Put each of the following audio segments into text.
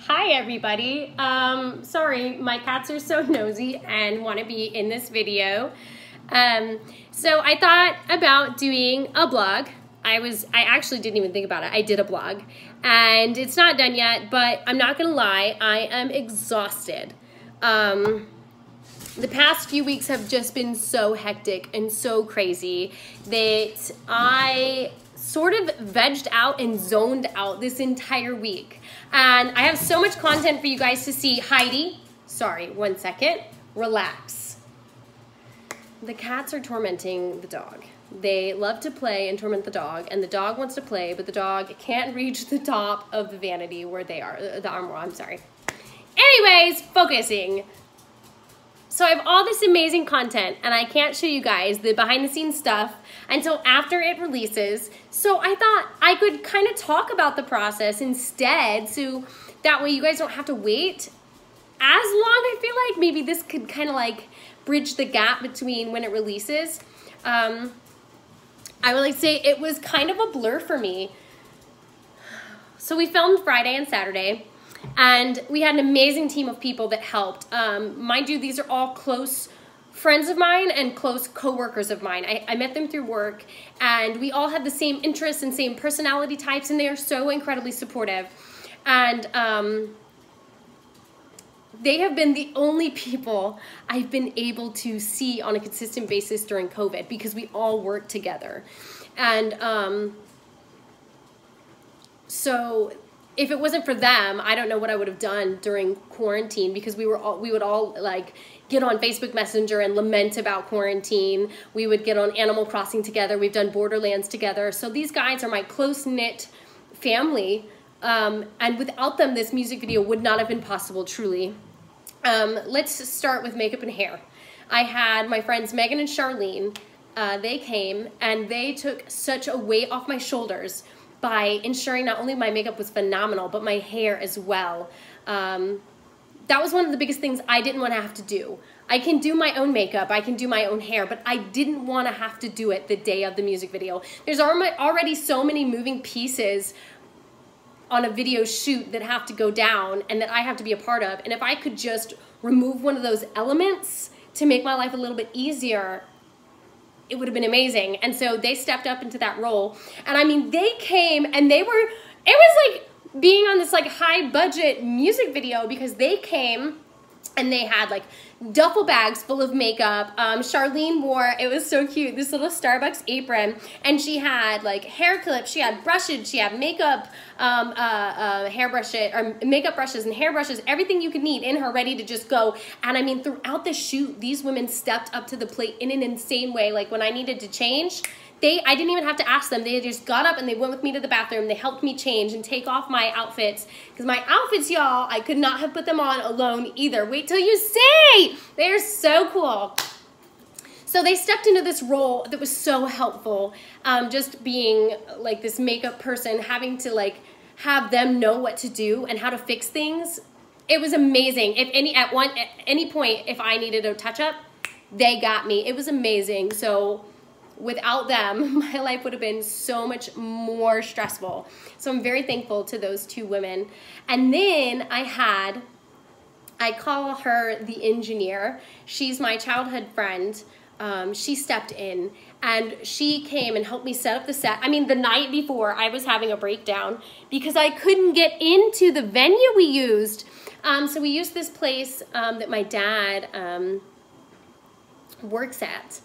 Hi everybody. Sorry, my cats are so nosy and want to be in this video. So I thought about doing a blog. I actually didn't even think about it. I did a blog and it's not done yet, but I'm not gonna lie, I am exhausted. The past few weeks have just been so hectic and so crazy that I sort of vegged out and zoned out this entire week. And I have so much content for you guys to see. Heidi, sorry, 1 second, relax. The cats are tormenting the dog. They love to play and torment the dog, and the dog wants to play, but the dog can't reach the top of the vanity where they are, the armoire, I'm sorry. Anyways, focusing. So I have all this amazing content and I can't show you guys the behind the scenes stuff until after it releases. So I thought I could kind of talk about the process instead, so that way you guys don't have to wait as long. I feel like maybe this could kind of like bridge the gap between when it releases. I would like to say it was kind of a blur for me. So we filmed Friday and Saturday. And we had an amazing team of people that helped. Mind you, these are all close friends of mine and close co-workers of mine. I met them through work, and we all have the same interests and same personality types, and they are so incredibly supportive. And they have been the only people I've been able to see on a consistent basis during COVID, because we all work together. And so if it wasn't for them, I don't know what I would have done during quarantine, because we would all like get on Facebook Messenger and lament about quarantine. We would get on Animal Crossing together. We've done Borderlands together. So these guys are my close-knit family. And without them, this music video would not have been possible, truly. Let's start with makeup and hair. I had my friends Megan and Charlene. They came and they took such a weight off my shoulders by ensuring not only my makeup was phenomenal, but my hair as well. That was one of the biggest things I didn't want to have to do. I can do my own makeup, I can do my own hair, but I didn't want to have to do it the day of the music video. There's already so many moving pieces on a video shoot that have to go down and that I have to be a part of. And if I could just remove one of those elements to make my life a little bit easier, it would have been amazing. And so they stepped up into that role. And I mean, they came and it was like being on this like high budget music video, because they came and they had like duffel bags full of makeup. Charlene wore, it was so cute, this little Starbucks apron, and she had like hair clips, she had brushes, she had makeup, makeup brushes and hair brushes, everything you could need in her, ready to just go. And I mean, throughout the shoot, these women stepped up to the plate in an insane way. Like when I needed to change, I didn't even have to ask them. They just got up and they went with me to the bathroom. They helped me change and take off my outfits. Because my outfits, y'all, I could not have put them on alone either. Wait till you see! They're so cool. So they stepped into this role that was so helpful. Just being like this makeup person, having to like have them know what to do and how to fix things. It was amazing. At any point, if I needed a touch-up, they got me. It was amazing. So without them, my life would have been so much more stressful. So I'm very thankful to those two women. And then I call her the engineer. She's my childhood friend. She stepped in and she came and helped me set up the set. I mean, the night before, I was having a breakdown because I couldn't get into the venue we used. So we used this place that my dad works at.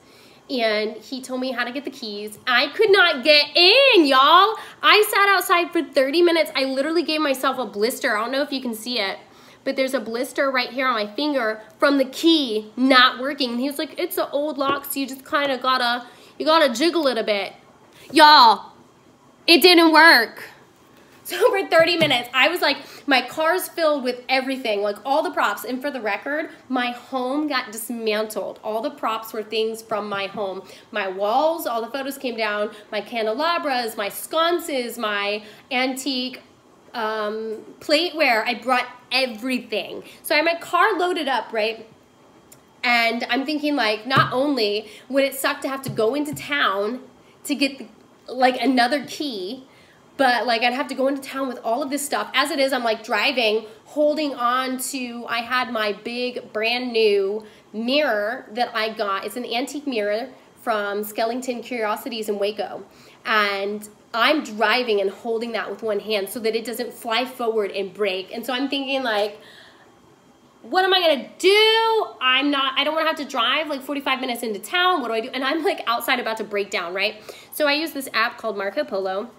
And he told me how to get the keys. I could not get in, y'all. I sat outside for 30 minutes. I literally gave myself a blister. I don't know if you can see it, but there's a blister right here on my finger from the key not working. And he was like, it's an old lock, so you just kind of gotta jiggle it a bit. Y'all, it didn't work. So for 30 minutes, I was like, my car's filled with everything, like all the props. And for the record, my home got dismantled. All the props were things from my home. My walls, all the photos came down, my candelabras, my sconces, my antique plateware. I brought everything. So I had my car loaded up, right? And I'm thinking like, not only would it suck to have to go into town to get like another key, But like I'd have to go into town with all of this stuff. As it is, I'm like driving, holding on to, I had my big brand new mirror that I got. It's an antique mirror from Skellington Curiosities in Waco. And I'm driving and holding that with one hand so that it doesn't fly forward and break. And so I'm thinking like, what am I gonna do? I don't wanna have to drive like 45 minutes into town. What do I do? And I'm like outside about to break down, right? So I use this app called Marco Polo,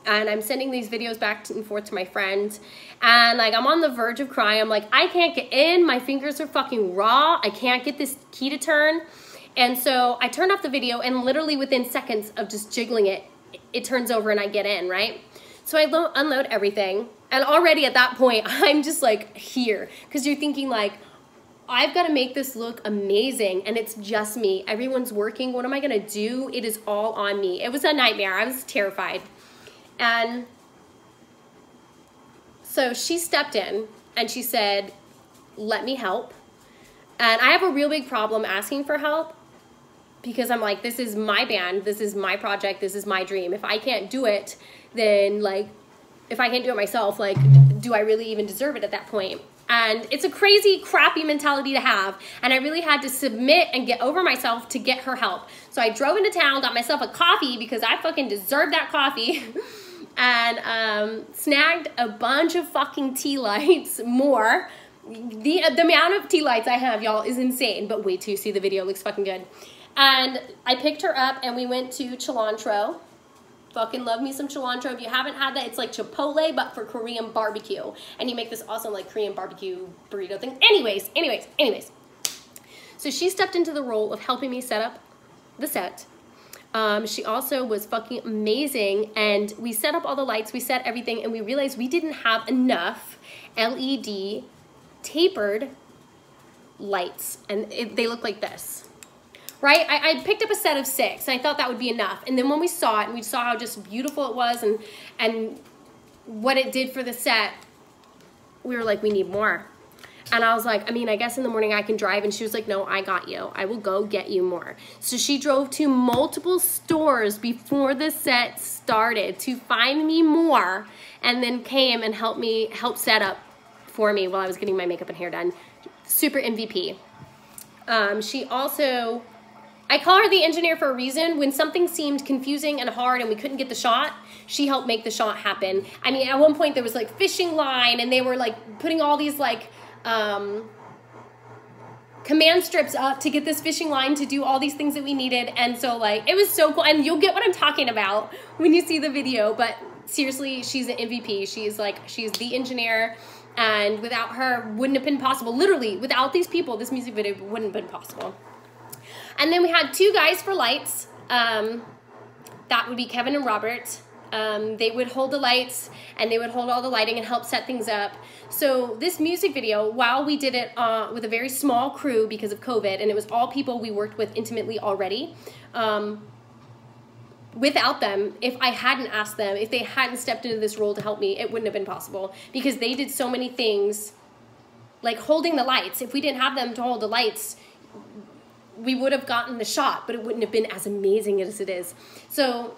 and I'm sending these videos back and forth to my friend. And like, I'm on the verge of crying. I'm like, I can't get in. My fingers are fucking raw. I can't get this key to turn. And so I turned off the video, and literally within seconds of just jiggling it, it turns over and I get in, right? So I unload everything. And already at that point, I'm just like here. Because you're thinking like, I've got to make this look amazing, and it's just me. Everyone's working. What am I going to do? It is all on me. It was a nightmare. I was terrified. And so she stepped in and she said, let me help. And I have a real big problem asking for help, because I'm like, this is my band, this is my project, this is my dream. If I can't do it, then like, if I can't do it myself, like, do I really even deserve it at that point? And it's a crazy, crappy mentality to have. And I really had to submit and get over myself to get her help. So I drove into town, got myself a coffee because I fucking deserved that coffee. And snagged a bunch of fucking tea lights more. The amount of tea lights I have, y'all, is insane. But wait till you see the video. It looks fucking good. And I picked her up and we went to Cilantro. Fucking love me some cilantro. If you haven't had that, it's like Chipotle, but for Korean barbecue. And you make this awesome like Korean barbecue burrito thing. Anyways. So she stepped into the role of helping me set up the set. She also was fucking amazing, and we set up all the lights, we set everything, and we realized we didn't have enough LED tapered lights, and they look like this. Right? I picked up a set of 6, and I thought that would be enough. And then when we saw it, and we saw how just beautiful it was and what it did for the set, we were like, we need more. And I was like, I mean, I guess in the morning I can drive. And she was like, no, I got you. I will go get you more. So she drove to multiple stores before the set started to find me more, and then came and help set up for me while I was getting my makeup and hair done. Super MVP. She also, I call her the engineer for a reason. When something seemed confusing and hard and we couldn't get the shot, she helped make the shot happen. I mean, at one point there was like fishing line, and they were like putting all these like command strips up to get this fishing line to do all these things that we needed. And so like, it was so cool. And you'll get what I'm talking about when you see the video, but seriously, she's an MVP. She's the engineer, and without her, wouldn't have been possible. Literally, without these people, this music video wouldn't have been possible. And then we had 2 guys for lights. That would be Kevin and Robert. They would hold the lights, and they would hold all the lighting and help set things up. So this music video, while we did it with a very small crew because of COVID, and it was all people we worked with intimately already, without them, if I hadn't asked them, if they hadn't stepped into this role to help me, it wouldn't have been possible, because they did so many things, like holding the lights. If we didn't have them to hold the lights, we would have gotten the shot, but it wouldn't have been as amazing as it is. So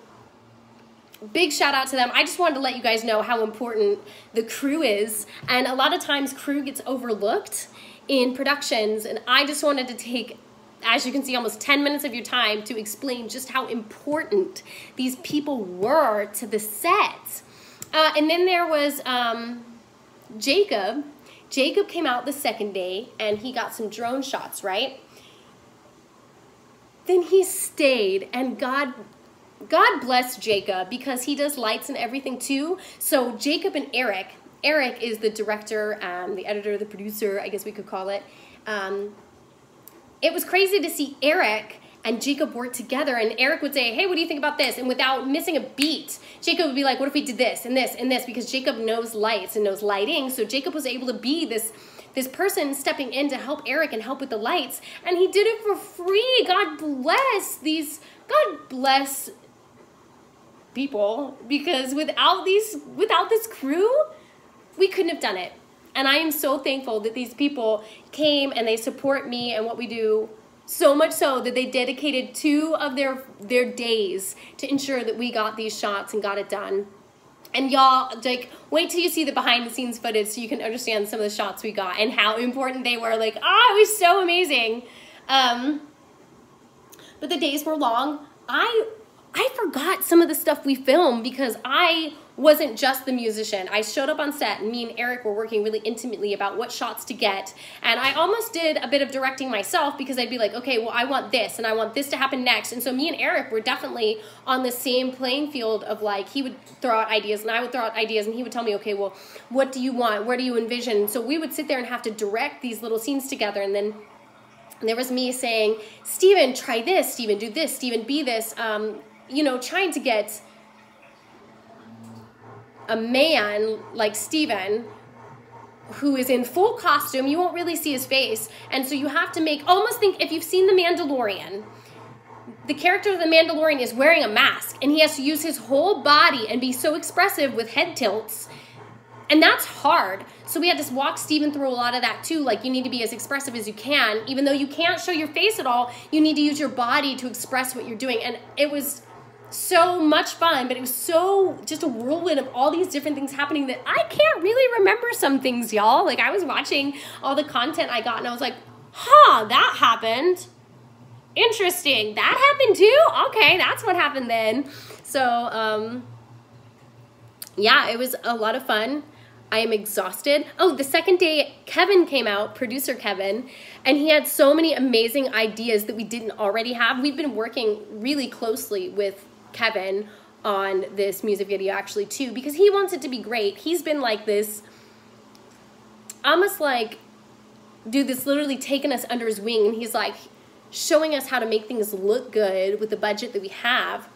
big shout out to them. I just wanted to let you guys know how important the crew is. And a lot of times crew gets overlooked in productions. And I just wanted to take, as you can see, almost 10 minutes of your time to explain just how important these people were to the set. And then there was Jacob. Jacob came out the second day and he got some drone shots, right? Then he stayed, and God bless Jacob, because he does lights and everything too. So Jacob and Eric is the director, the editor, the producer, I guess we could call it. It was crazy to see Eric and Jacob work together, and Eric would say, hey, what do you think about this? And without missing a beat, Jacob would be like, what if we did this and this and this? Because Jacob knows lights and knows lighting. So Jacob was able to be this person stepping in to help Eric and help with the lights, and he did it for free. God bless people, because without this crew, we couldn't have done it. And I am so thankful that these people came and they support me and what we do, so much so that they dedicated 2 of their days to ensure that we got these shots and got it done. And y'all, like, wait till you see the behind the scenes footage so you can understand some of the shots we got and how important they were. Like, it was so amazing. But the days were long. I forgot some of the stuff we filmed because I wasn't just the musician. I showed up on set and me and Eric were working really intimately about what shots to get. And I almost did a bit of directing myself because I'd be like, okay, well, I want this and I want this to happen next. And so me and Eric were definitely on the same playing field of like, he would throw out ideas and I would throw out ideas and he would tell me, okay, well, what do you want? Where do you envision? So we would sit there and have to direct these little scenes together. And then there was me saying, Steven, try this. Steven, do this. Steven, be this. You know, trying to get a man like Steven who is in full costume. You won't really see his face. And so you have to make, almost think, if you've seen The Mandalorian, the character of The Mandalorian is wearing a mask and he has to use his whole body and be so expressive with head tilts. And that's hard. So we had to walk Steven through a lot of that too. Like, you need to be as expressive as you can. Even though you can't show your face at all, you need to use your body to express what you're doing. And it was so much fun, but it was so just a whirlwind of all these different things happening that I can't really remember some things, y'all. Like, I was watching all the content I got and I was like, huh, that happened. Interesting. That happened too? Okay, that's what happened then. So, yeah, it was a lot of fun. I am exhausted. Oh, the second day, Kevin came out, producer Kevin, and he had so many amazing ideas that we didn't already have. We've been working really closely with Kevin on this music video actually too, because he wants it to be great. He's been like this, almost like, dude, that's literally taken us under his wing, and he's like showing us how to make things look good with the budget that we have.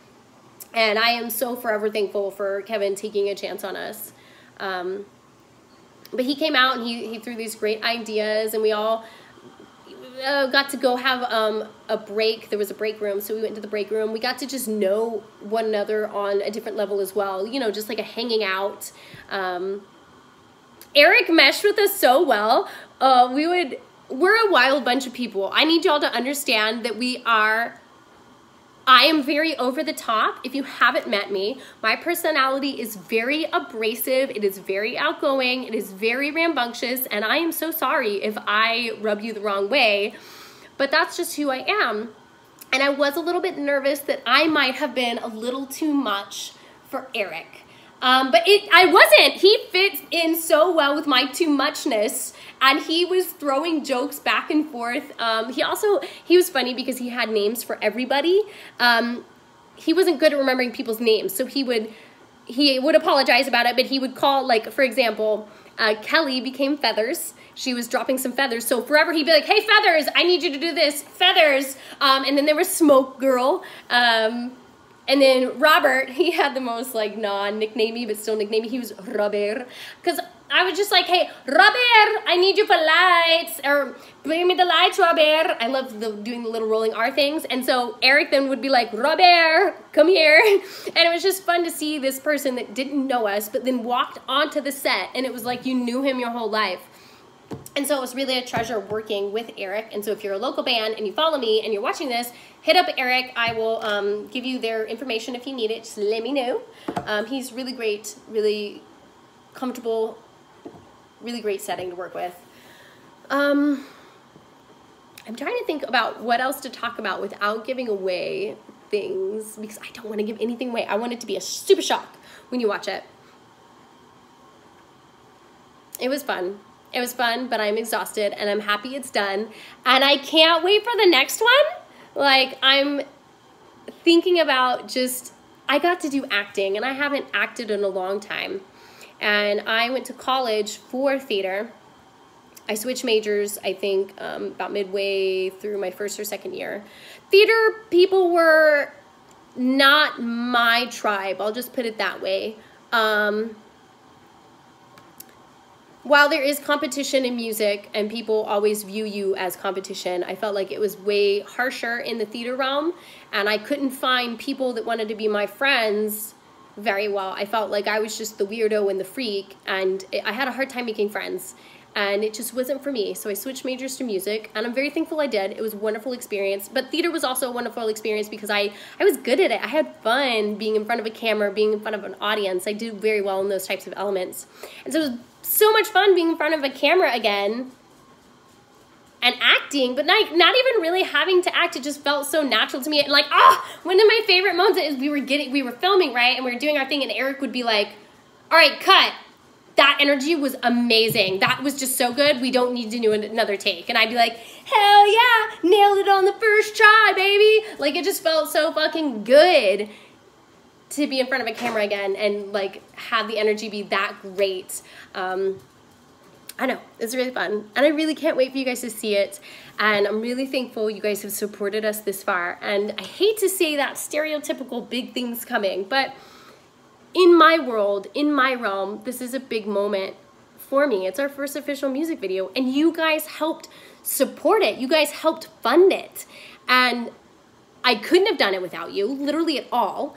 And I am so forever thankful for Kevin taking a chance on us. But he came out and he threw these great ideas, and we all got to go have a break. There was a break room, so we went to the break room. We got to just know one another on a different level as well, you know, just like a hanging out. Eric meshed with us so well. We're a wild bunch of people. I need y'all to understand that I am very over the top. If you haven't met me, my personality is very abrasive. It is very outgoing. It is very rambunctious. And I am so sorry if I rub you the wrong way, but that's just who I am. And I was a little bit nervous that I might have been a little too much for Eric. But I wasn't. He fits in so well with my too muchness, and he was throwing jokes back and forth. He was funny because he had names for everybody. He wasn't good at remembering people's names, so he would apologize about it, but he would call, like, for example, Kelly became Feathers. She was dropping some feathers, so forever he'd be like, hey, Feathers, I need you to do this, Feathers. And then there was Smoke Girl. And then Robert, he had the most, like, non-nicknamey, but still nicknamey. He was Robert. Because I was just like, hey, Robert, I need you for lights. Or bring me the lights, Robert. I love doing the little rolling R things. And so Eric then would be like, Robert, come here. And it was just fun to see this person that didn't know us, but then walked onto the set. And it was like you knew him your whole life. And so it was really a treasure working with Eric. And so if you're a local band and you follow me and you're watching this, hit up Eric. I will give you their information if you need it. Just let me know. He's really great, really comfortable, really great setting to work with. I'm trying to think about what else to talk about without giving away things, because I don't want to give anything away. I want it to be a super shock when you watch it. It was fun. It was fun, but I'm exhausted, and I'm happy it's done. And I can't wait for the next one. Like, I'm thinking about I got to do acting, and I haven't acted in a long time. And I went to college for theater. I switched majors, I think, about midway through my first or second year. Theater people were not my tribe. I'll just put it that way. While there is competition in music and people always view you as competition, I felt like it was way harsher in the theater realm, and I couldn't find people that wanted to be my friends very well. I felt like I was just the weirdo and the freak, and I had a hard time making friends. and it just wasn't for me. So I switched majors to music, and I'm very thankful I did. It was a wonderful experience, but theater was also a wonderful experience because I was good at it. I had fun being in front of a camera, being in front of an audience. I did very well in those types of elements. And so it was so much fun being in front of a camera again and acting, but not even really having to act. It just felt so natural to me. And like, one of my favorite moments is we were filming, right? And we were doing our thing, and Eric would be like, all right, cut. That energy was amazing. That was just so good. We don't need to do another take. And I'd be like, hell yeah, nailed it on the first try, baby. Like, it just felt so fucking good to be in front of a camera again and like have the energy be that great. I know, it's really fun. And I really can't wait for you guys to see it. And I'm really thankful you guys have supported us this far. And I hate to say that stereotypical big things coming, but in my world, in my realm, this is a big moment for me. It's our first official music video, and you guys helped support it. You guys helped fund it. And I couldn't have done it without you, literally at all.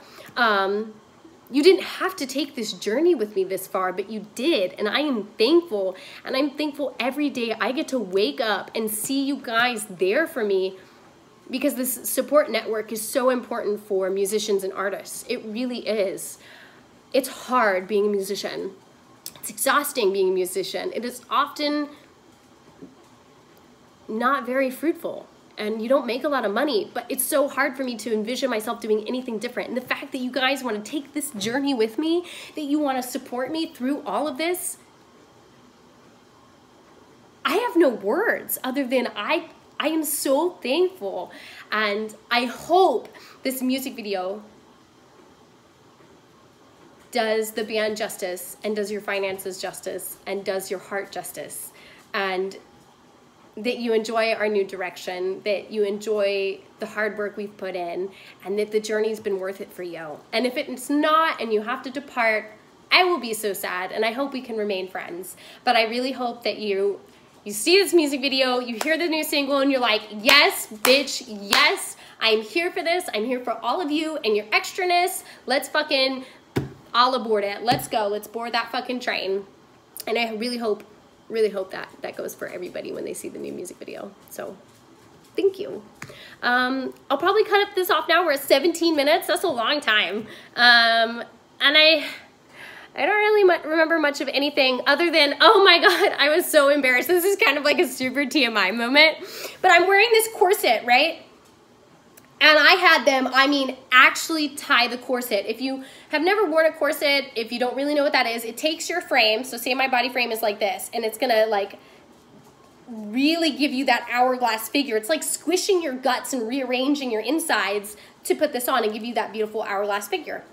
You didn't have to take this journey with me this far, but you did, and I am thankful. And I'm thankful every day I get to wake up and see you guys there for me, because this support network is so important for musicians and artists. It really is. It's hard being a musician. It's exhausting being a musician. It is often not very fruitful, and you don't make a lot of money, but it's so hard for me to envision myself doing anything different. And the fact that you guys want to take this journey with me, that you want to support me through all of this, I have no words other than I am so thankful. And I hope this music video does the band justice, and does your finances justice, and does your heart justice, and that you enjoy our new direction, that you enjoy the hard work we've put in, and that the journey's been worth it for you. And if it's not and you have to depart, I will be so sad, and I hope we can remain friends. But I really hope that you see this music video, you hear the new single, and you're like, yes, bitch, yes, I'm here for this. I'm here for all of you and your extraness. Let's fucking all aboard it. Let's go. Let's board that fucking train. And I really hope that goes for everybody when they see the new music video. So thank you. I'll probably cut this off now. We're at 17 minutes. That's a long time. And I don't really remember much of anything other than, oh my God, I was so embarrassed. This is kind of like a super TMI moment, but I'm wearing this corset, right? And I had them, actually tie the corset. If you have never worn a corset, if you don't really know what that is, it takes your frame. So say my body frame is like this, and it's gonna like really give you that hourglass figure. It's like squishing your guts and rearranging your insides to put this on and give you that beautiful hourglass figure.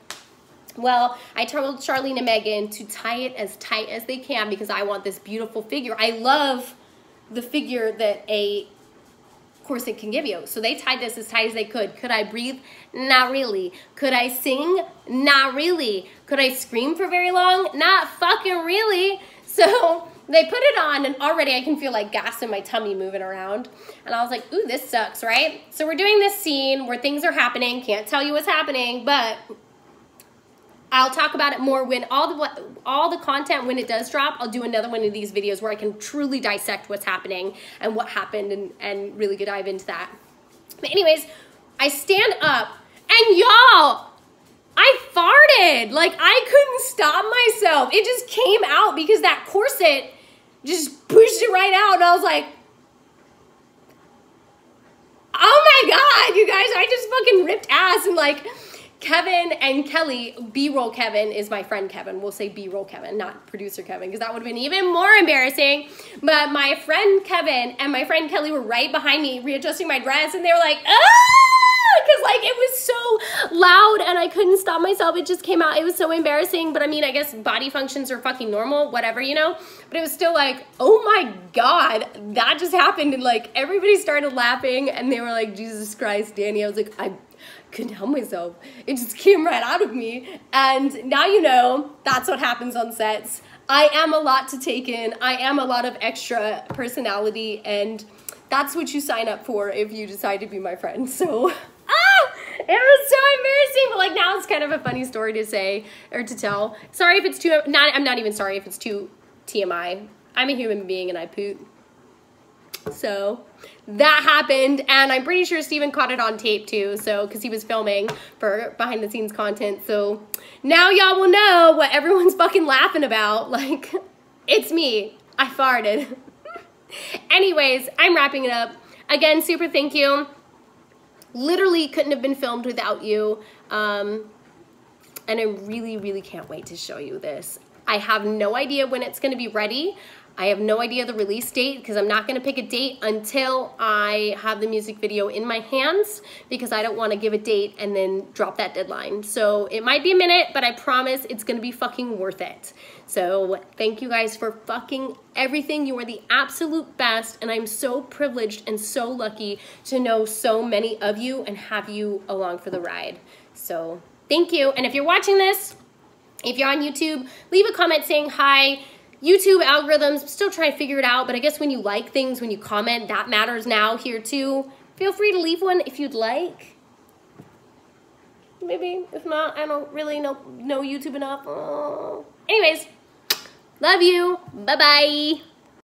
Well, I told Charlene and Megan to tie it as tight as they can because I want this beautiful figure. I love the figure that a corset can give you. So they tied this as tight as they could. Could I breathe? Not really. Could I sing? Not really. Could I scream for very long? Not fucking really. So they put it on, and already I can feel like gas in my tummy moving around. And I was like, ooh, this sucks, right? So we're doing this scene where things are happening. Can't tell you what's happening, but I'll talk about it more when all the content, when it does drop. I'll do another one of these videos where I can truly dissect what's happening and what happened and really dive into that. But anyways, I stand up, and y'all, I farted. Like, I couldn't stop myself. It just came out because that corset just pushed it right out, and I was like, oh my God, you guys, I just fucking ripped ass. And like, Kevin and Kelly, B-roll Kevin is my friend Kevin. We'll say B-roll Kevin, not producer Kevin, because that would have been even more embarrassing. But my friend Kevin and my friend Kelly were right behind me readjusting my dress, and they were like, ah! Because like it was so loud and I couldn't stop myself. It just came out. It was so embarrassing. But I mean, I guess body functions are fucking normal, whatever, you know? But it was still like, oh my God, that just happened. And like everybody started laughing, and they were like, Jesus Christ, Danny. I was like, I couldn't help myself. It just came right out of me. And now you know that's what happens on sets. I am a lot to take in. I am a lot of extra personality, and that's what you sign up for if you decide to be my friend. So, it was so embarrassing, but like now it's kind of a funny story to say or to tell. Sorry if it's too, I'm not even sorry if it's too TMI. I'm a human being and I poop. So that happened, and I'm pretty sure Steven caught it on tape too, so because he was filming for behind the scenes content. So now y'all will know what everyone's fucking laughing about. Like, it's me. I farted. Anyways, I'm wrapping it up. Again, super thank you. Literally couldn't have been filmed without you. And I really, really can't wait to show you this. I have no idea when it's gonna be ready. I have no idea the release date because I'm not gonna pick a date until I have the music video in my hands, because I don't wanna give a date and then drop that deadline. So it might be a minute, but I promise it's gonna be fucking worth it. So thank you guys for fucking everything. You are the absolute best, and I'm so privileged and so lucky to know so many of you and have you along for the ride. So thank you. And if you're watching this, if you're on YouTube, leave a comment saying hi. YouTube algorithms, still trying to figure it out, but I guess when you like things, when you comment, that matters now here too. Feel free to leave one if you'd like. Maybe, if not, I don't really know YouTube enough. Anyways, love you. Bye-bye.